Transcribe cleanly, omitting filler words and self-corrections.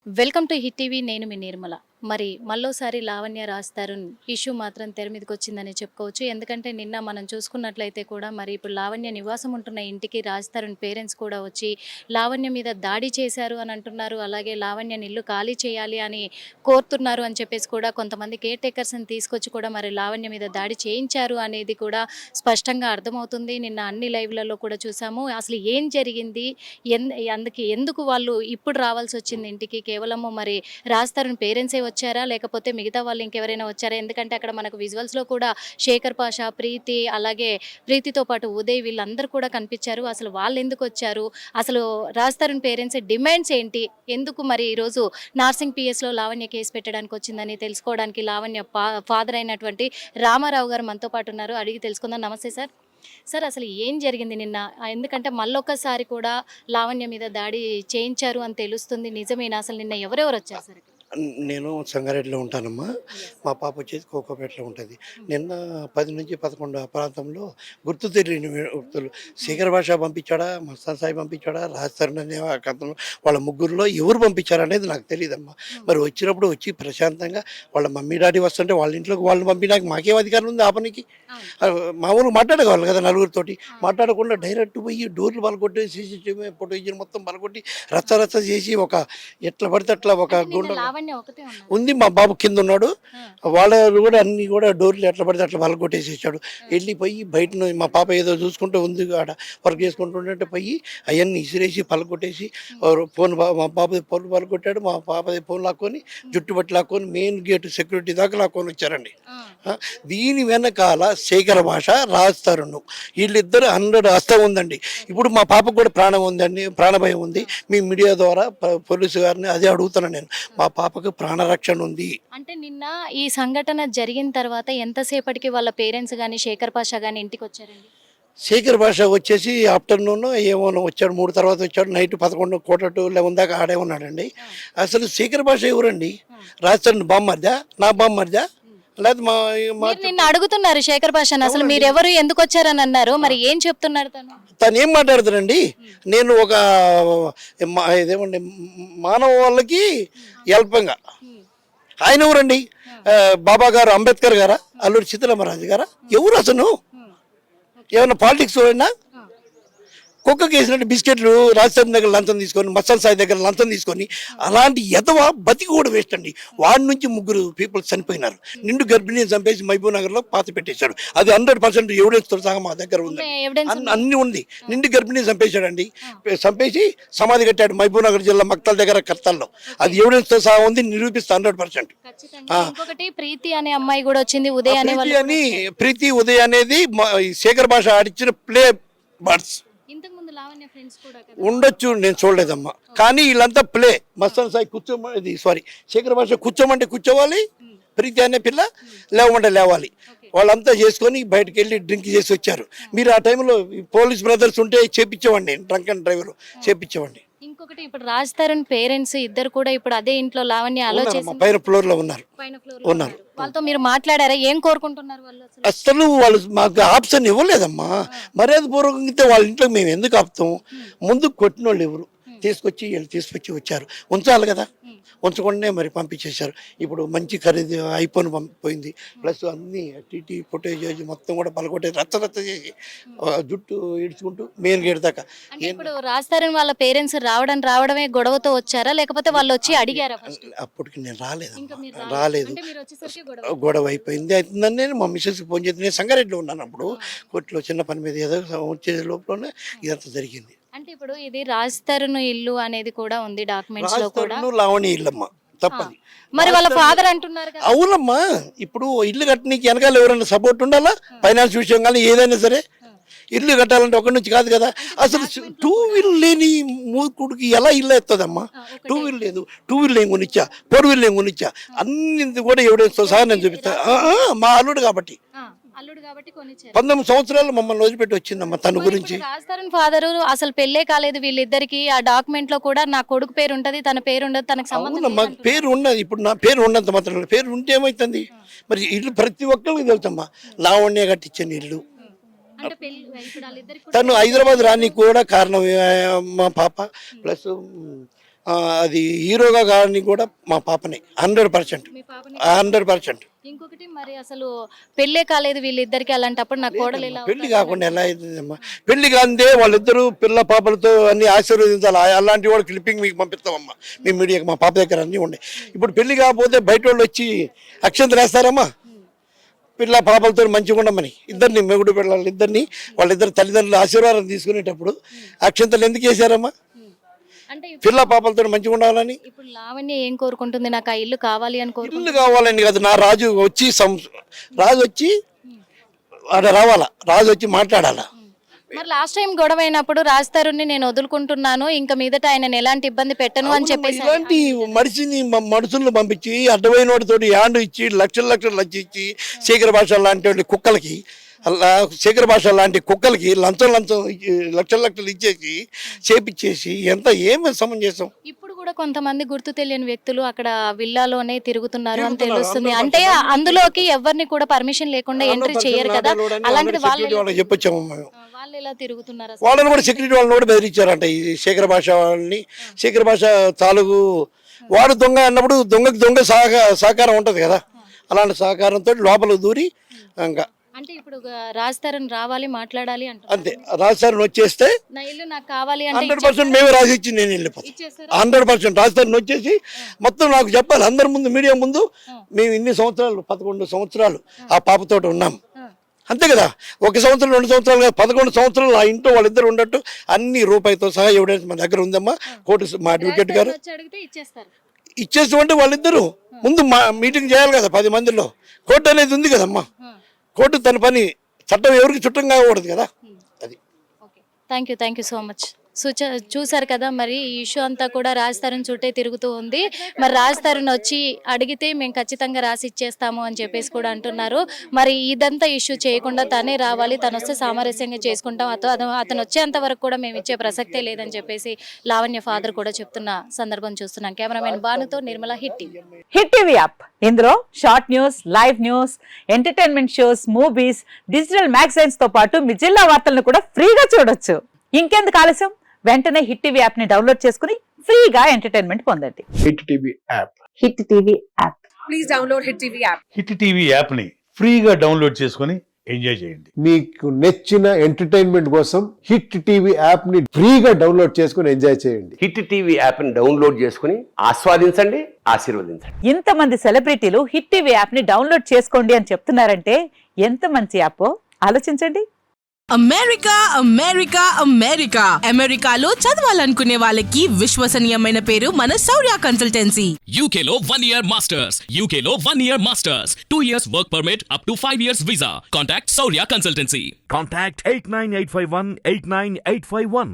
Welcome to hit TV. నేను మీ నిర్మల. మరి మళ్ళోసారి లావణ్య రాస్తారు ఇష్యూ మాత్రం తెర మీదకి వచ్చిందని చెప్పుకోవచ్చు. ఎందుకంటే నిన్న మనం చూసుకున్నట్లయితే కూడా మరి ఇప్పుడు లావణ్య నివాసం ఉంటున్న ఇంటికి రాజ్ తరుణ్ పేరెంట్స్ కూడా వచ్చి లావణ్య మీద దాడి చేశారు అని అంటున్నారు. అలాగే లావణ్యని ఇల్లు ఖాళీ చేయాలి అని కోరుతున్నారు అని చెప్పేసి కూడా కొంతమంది కేర్ టేకర్స్ని తీసుకొచ్చి కూడా మరి లావణ్య మీద దాడి చేయించారు అనేది కూడా స్పష్టంగా అర్థమవుతుంది. నిన్న అన్ని లైవ్లలో కూడా చూసాము. అసలు ఏం జరిగింది, ఎందుకు వాళ్ళు ఇప్పుడు రావాల్సి వచ్చింది ఇంటికి, కేవలము మరి రాజ్ తరుణ్ పేరెంట్సే వచ్చారా లేకపోతే మిగతా వాళ్ళు ఇంకెవరైనా వచ్చారా? ఎందుకంటే అక్కడ మనకు విజువల్స్లో కూడా శేఖర్ పాషా, ప్రీతి, అలాగే ప్రీతితో పాటు ఉదయ్ వీళ్ళందరూ కూడా కనిపించారు. అసలు వాళ్ళు ఎందుకు వచ్చారు, అసలు రాజ్ తరుణ్ పేరెంట్స్ డిమాండ్స్ ఏంటి, ఎందుకు మరి ఈరోజు నార్సింగ్ పిఎస్లో లావణ్య కేసు పెట్టడానికి వచ్చిందని తెలుసుకోవడానికి లావణ్య ఫాదర్ అయినటువంటి రామారావు గారు మనతో పాటు ఉన్నారు. అడిగి తెలుసుకుందాం. నమస్తే సార్. సార్, అసలు ఏం జరిగింది నిన్న? ఎందుకంటే మళ్ళొక్కసారి కూడా లావణ్య మీద దాడి చేయించారు అని తెలుస్తుంది. నిజమేనా? అసలు నిన్న ఎవరెవరు వచ్చారు సార్? నేను సంగారెడ్డిలో ఉంటానమ్మా. మా పాప వచ్చేసి కోకోపేటలో ఉంటుంది. నిన్న 10 నుంచి 11 ఆ ప్రాంతంలో గుర్తు తెలియని వ్యక్తులు శేఖర్ భాష పంపించాడా, మస్తాన్ సాయి పంపించాడా, రాజ్ తరుణ్ అనే అతను, వాళ్ళ ముగ్గురులో ఎవరు పంపించారనేది నాకు తెలియదమ్మా. మరి వచ్చినప్పుడు వచ్చి ప్రశాంతంగా వాళ్ళ మమ్మీ డాడీ వస్తుంటే వాళ్ళ ఇంట్లోకి వాళ్ళని పంపినాక మాకేం అధికారం ఉంది ఆపనికి? మామూలుగా మాట్లాడగలరు కదా నలుగురితోటి. మాట్లాడకుండా డైరెక్ట్ పోయి డోర్లు పలకొట్టి సీసీటీవీ ఫుటేజ్ మొత్తం పలకొట్టి రచ్చ చేసి ఒక ఎట్లా పడితే అట్లా ఒక గుండె ఉంది. మా బాబు కింద ఉన్నాడు. వాళ్ళు కూడా అన్ని కూడా డోర్లు ఎట్లా పడితే అట్లా పలకొట్టేసేసాడు. వెళ్ళిపోయి బయట మా పాప ఏదో చూసుకుంటూ ఉంది ఆడ వర్క్ చేసుకుంటుంటే పోయి అవన్నీ ఇసిరేసి పలకొట్టేసి ఫోన్ మా పాపది ఫోన్ పలకొట్టాడు. మా పాపది ఫోన్ లాక్కొని జుట్టు బట్టి లాక్కొని మెయిన్ గేట్ సెక్యూరిటీ దాకా లాక్కొని వచ్చారండి. దీని వెనకాల శేఖర్ భాష, రాజ్ తరుణ్ వీళ్ళిద్దరు 100 హస్తం ఉందండి. ఇప్పుడు మా పాపకు కూడా ప్రాణం ఉందండి, ప్రాణభయం ఉంది. మీ మీడియా ద్వారా పోలీసు గారిని అదే అడుగుతున్నాను నేను. మా పాపకు ప్రాణరక్షణ ఉంది. అంటే నిన్న ఈ సంఘటన జరిగిన తర్వాత ఎంతసేపటికి వాళ్ళ పేరెంట్స్ కానీ శేఖర్ పాషా కానీ ఇంటికి వచ్చారండి? శేఖర్ భాష వచ్చేసి ఆఫ్టర్నూన్ ఏమో వచ్చాడు, 3 తర్వాత వచ్చాడు. నైట్ 11 quarter to 11 దాకా ఆడే ఉన్నాడండి. అసలు శేఖర్ భాష ఎవరండి? రాజ్ తరుణ్ బామ్మర్దా, నా బామ్మర్దా? లేదు నిన్న అడుగుతున్నారు శేఖర్ భాషను, అసలు మీరు ఎవరు, ఎందుకు వచ్చారని అన్నారు. మరి ఏం చెప్తున్నారు తను ఏం మాట్లాడుతారండి? నేను ఒక ఇదేమండి మానవ వాళ్ళకి అల్పంగా. ఆయన ఎవరండి? బాబా గారు అంబేద్కర్ గారా, అల్లూరి సీతారామరాజు గారా? ఎవరు అసలు? ఏమన్నా పాలిటిక్స్ అయినా కుక్కకి వేసినట్టు బిస్కెట్లు రాజస్థాన్ దగ్గర లంచం తీసుకొని, మస్తాన్ సాయి దగ్గర లంచం తీసుకొని, అలాంటి ఎదవ బతికి కూడా వేస్ట్ అండి. వాడి నుంచి 3 పీపుల్స్ చనిపోయినారు. నిండు గర్భిణిని చంపేసి మహబూబ్ నగర్లో పాతి పెట్టేశాడు. అది 100% ఎవిడెన్స్తో సహా మా దగ్గర ఉంది, అన్ని ఉంది. నిండు గర్భిణిని చంపేశాడండి. చంపేసి సమాధి కట్టాడు మహబూబ్ నగర్ జిల్లా మక్తల్ దగ్గర కర్తల్లో. అది ఎవిడెన్స్తో సహా ఉంది, నిరూపిస్తా 100%. ప్రీతి అనే అమ్మాయి కూడా వచ్చింది, ఉదయ్ అని. ప్రీతి, ఉదయ్ అనేది శేఖర్ భాష ఆడిచ్చిన ప్లే బర్డ్స్ ఉండొచ్చు, నేను చూడలేదమ్మా. కానీ వీళ్ళంతా ప్లే. మస్తాన్ సాయి కూర్చోమని, సారీ శేఖర్ భాష కూర్చోమంటే కూర్చోవాలి, ప్రీతి అనే పిల్ల లేవమంటే లేవాలి. వాళ్ళంతా చేసుకొని బయటకు వెళ్ళి డ్రింక్ చేసి వచ్చారు. మీరు ఆ టైంలో పోలీస్ బ్రదర్స్ ఉంటే చేపించేవాడిని, డ్రంక్ అండ్ డ్రైవర్ చేపించేవాడిని. ఇంకొకటి, ఇప్పుడు రాజ్ తరుణ్ పేరెంట్స్ ఇద్దరు కూడా ఇప్పుడు అదే ఇంట్లో లావణ్య పైన ఫ్లోర్ లో ఉన్నారు. వాళ్ళతో మీరు మాట్లాడారా? ఏం కోరుకుంటున్నారు వాళ్ళు? అసలు వాళ్ళు మాకు ఆప్షన్ ఇవ్వలేదమ్మా. మర్యాద పూర్వకంగా వాళ్ళ ఇంట్లో మేము ఎందుకు ఆపుతాం? ముందు కొట్టిన వాళ్ళు ఎవరు తీసుకొచ్చి వచ్చారు. ఉంచాలి కదా, ఉంచకుండానే మరి పంపించేశారు. ఇప్పుడు మంచి ఖరీదు ఐఫోన్ పోయింది, ప్లస్ అన్ని టీటీ ఫుటేజ్ మొత్తం కూడా పలకొట్టే రచ్చ చేసి జుట్టు ఇడ్చుకుంటూ మెయిన్ గేట్ దాకా. ఇప్పుడు రాజ్ తరుణ్ వాళ్ళ పేరెంట్స్ రావడమే గొడవతో వచ్చారా లేకపోతే వాళ్ళు వచ్చి అడిగారా? అప్పటికి నేను రాలేదు. గొడవ అయిపోయింది. అవుతుందని నేను మా మిస్సెస్కి ఫోన్ చేసి, నేను సంగారెడ్డిలో ఉన్నాను అప్పుడు. కోర్టులో చిన్న పని మీద ఏదో వచ్చే లోపలనే ఇదంతా జరిగింది. అంటే ఇప్పుడు ఇది రాజ్ తరుణ్ ఇల్లు అనేది కూడా ఉంది డాక్యుమెంట్స్ లో కూడా. లావణ్య ఇల్లమ్మా, తప్పది. మరి వాళ్ళ ఫాదర్ అంటున్నారు. అవునమ్మా, ఇప్పుడు ఇల్లు కట్టడానికి వెనకాల ఎవరైనా సపోర్ట్ ఉండాలా? ఫైనాన్స్ విషయం కానీ ఏదైనా సరే ఇల్లు కట్టాలంటే ఒకటి నుంచి కాదు కదా. అసలు 2 వీల్ లేని మూకుడికి ఎలా ఇల్లు ఎత్తదమ్మా? 2 వీల్ లేదు, 2 వీల్ ఏం కొనిచ్చా, 4 వీల్ ఏం కొనిచ్చా, అన్ని కూడా ఎవిడెన్స్తో సహా నేను చూపిస్తా. మా అల్లుడు కాబట్టి 19 సంవత్సరాలు మమ్మల్ని వదిలిపెట్టి వచ్చిందమ్మా. తన గురించి రాజ్ తరుణ్ ఫాదర్ అసలు పెళ్ళే కాలేదు వీళ్ళిద్దరికి. ఆ డాక్యుమెంట్ లో కూడా నా కొడుకు పేరు ఉంటది, తన పేరు ఉండదు, తనకు సంబంధం. మాకు పేరు ఉన్నది. ఇప్పుడు నా పేరు ఉన్నంత మాత్రం పేరు ఉంటే ఏమవుతుంది? మరి ఇల్లు ప్రతి ఒక్కరికి తెలుసమ్మా. లావణ్య కట్టించిన ఇల్లు. తను హైదరాబాద్ రానికి కూడా కారణం మా పాప, ప్లస్ అది హీరోగా కానీ కూడా మా పాపనే 100%. మీ పాపని 100%. ఇంకొకటి మరి అసలు పెళ్ళే కాలేదు వీళ్ళిద్దరికి, అలాంటప్పుడు నా కోడలు ఎలా పెళ్లి కాకుండా ఎలా అవుతుందమ్మా? పెళ్లి కాందే వాళ్ళిద్దరూ పిల్ల పాపలతో అన్ని ఆశీర్వదించాలి. అలాంటి వాడు క్లిప్పింగ్ మీకు పంపిస్తామమ్మా మీ మీడియాకి. మా పాప దగ్గర అన్నీ ఉన్నాయి. ఇప్పుడు పెళ్లి కాకపోతే బయట వాళ్ళు వచ్చి అక్షంతలు వేస్తారమ్మా పిల్ల పాపలతో మంచిగా ఉండమని. ఇద్దరిని మెగుడు పిల్లలు ఇద్దరిని వాళ్ళిద్దరు తల్లిదండ్రులు ఆశీర్వాదం తీసుకునేటప్పుడు అక్షంతలు ఎందుకు వేసారమ్మా? అంటే పిల్ల పాపలతో మంచిగా ఉండాలని. ఇప్పుడు లావణ్య ఏం కోరుకుంటుంది? నాకు ఆ ఇల్లు కావాలి అని కోరుకుంటుంది. ఇల్లు కావాలని కాదు, నా రాజు వచ్చి రాజు వచ్చి ఆడ రావాలా, రాజు వచ్చి మాట్లాడాలా. మరి లాస్ట్ టైం గొడవ అయినప్పుడు రాజతరుణ్ణి నేను వదులుకుంటున్నాను, ఇంకా మీదట ఆయన ఎలాంటి ఇబ్బంది పెట్టను అని చెప్పేసి ఇలాంటి మనుషులను పంపించి అడ్డమైన వాడితో యాండు ఇచ్చి లక్షలు లక్ష ఇచ్చి శేఖర భాష లాంటి వాడి కుక్కలకి, అలా శేఖర భాష లాంటి కుక్కలకి లంచం లక్షలు ఇచ్చేసి చేపిచ్చేసి ఏమి సమంజసం. ఇప్పుడు కూడా కొంతమంది గుర్తు తెలియని వ్యక్తులు అక్కడ విల్లాలోనే తిరుగుతున్నారు అని తెలుస్తుంది. అంటే అందులోకి ఎవరిని కూడా పర్మిషన్ లేకుండా ఎంట్రీ చేయరు కదా, అలాంటిది వాళ్ళకి చెప్పొచ్చాము మేము. వాళ్ళు ఎలా తిరుగుతున్నారు అసలు? వాళ్ళని కూడా సెక్యూరిటీ వాళ్ళని కూడా బెదిరించారంట ఈ శేఖర భాష వాళ్ళని. శేఖర భాష తాలూకు వాడు దొంగ అన్నప్పుడు దొంగ సహకారం ఉంటుంది కదా, అలాంటి సహకారంతో లోపలికి దూరి ఇంకా అంటే ఇప్పుడు రాజతరుణ్ రావాలి మాట్లాడాలి అంటారు. అంతే. రాజధాని వచ్చేస్తే నా ఇల్లు నాకు కావాలి అంటే 100% మేమే రాసి ఇచ్చి నేను వెళ్ళిపోతాను. ఇచ్చేస్తారా? 100% రాజధాని వచ్చేసి మొత్తం నాకు చెప్పాలి అందరి ముందు, మీడియా ముందు, మేము ఇన్ని సంవత్సరాలు 11 సంవత్సరాలు ఆ పాపతో ఉన్నాం. అంతే కదా, 1 సంవత్సరం 2 సంవత్సరాలు కాదు, 11 సంవత్సరాలు ఆ ఇంట్లో వాళ్ళిద్దరు ఉన్నట్టు అన్ని రూపాయితో సహా ఎవిడెన్స్ మా దగ్గర ఉందమ్మా. కోర్టు మా అడ్వకేట్ గారు వచ్చి అడిగితే ఇచ్చేస్తారు. ఇచ్చేస్తామంటే వాళ్ళిద్దరు ముందు మా మీటింగ్ చేయాలి కదా 10 మందిలో. కోర్టు అనేది ఉంది కదమ్మా, కోర్టు తన పని, చట్టం ఎవరికి చుట్టం కాకూడదు కదా. అది. Thank you so much. చూసారు కదా, మరి ఈ ఇష్యూ అంతా కూడా రాజతరుణ్ చుట్టే తిరుగుతూ ఉంది. మరి రాజతరుణ్ వచ్చి అడిగితే మేము ఖచ్చితంగా రాసి ఇచ్చేస్తాము అని చెప్పేసి కూడా అంటున్నారు. మరి ఇదంతా ఇష్యూ చేయకుండా తనే రావాలి, తను వస్తే సామరస్యంగా చేసుకుంటాం, అతను వచ్చేంత వరకు కూడా మేము ఇచ్చే ప్రసక్తే లేదని చెప్పేసి లావణ్య ఫాదర్ కూడా చెప్తున్న సందర్భం చూస్తున్నాం. కెమెరామెన్ బానుతో నిర్మల, హిట్ టీవీ యాప్. ఇందులో short news, live news, entertainment shows, movies, digital magazines తో పాటు మీ జిల్లా వార్తలను కూడా ఫ్రీగా చూడొచ్చు. ఇంకెందుకు ఆలస్యం, వెంటనే హిట్ టీవీ యాప్ ని డౌన్లోడ్ చేసుకుని ఫ్రీగా ఎంటర్టైన్మెంట్ పొందండి. Hit TV app. Hit TV app. Please download hit TV app. Hit TV app ని ఫ్రీగా డౌన్లోడ్ చేసుకొని ఎంజాయ్ చేయండి. మీకు నచ్చిన ఎంటర్టైన్మెంట్ కోసం హిట్ టీవీ యాప్ ని ఫ్రీగా డౌన్లోడ్ చేసుకుని ఎంజాయ్ చేయండి. హిట్ టీవీ యాప్ ని డౌన్లోడ్ చేసుకుని ఆస్వాదించండి, ఆశీర్వదించండి. ఇంతమంది సెలబ్రిటీలు హిట్ టీవీ యాప్ ని డౌన్లోడ్ చేసుకోండి అని చెప్తున్నారంటే ఎంత మంచి యాప్ ఆలోచించండి. అమెరికాలో చదవాలనుకునే వాళ్ళకి విశ్వసనీయమైన పేరు మన శౌర్య కన్సల్టెన్సీ. UK లో 1 year masters. UK లో 1 year masters. 2 years work permit up to 5 years visa. Contact Saurya Consultancy. Contact 89851 89851.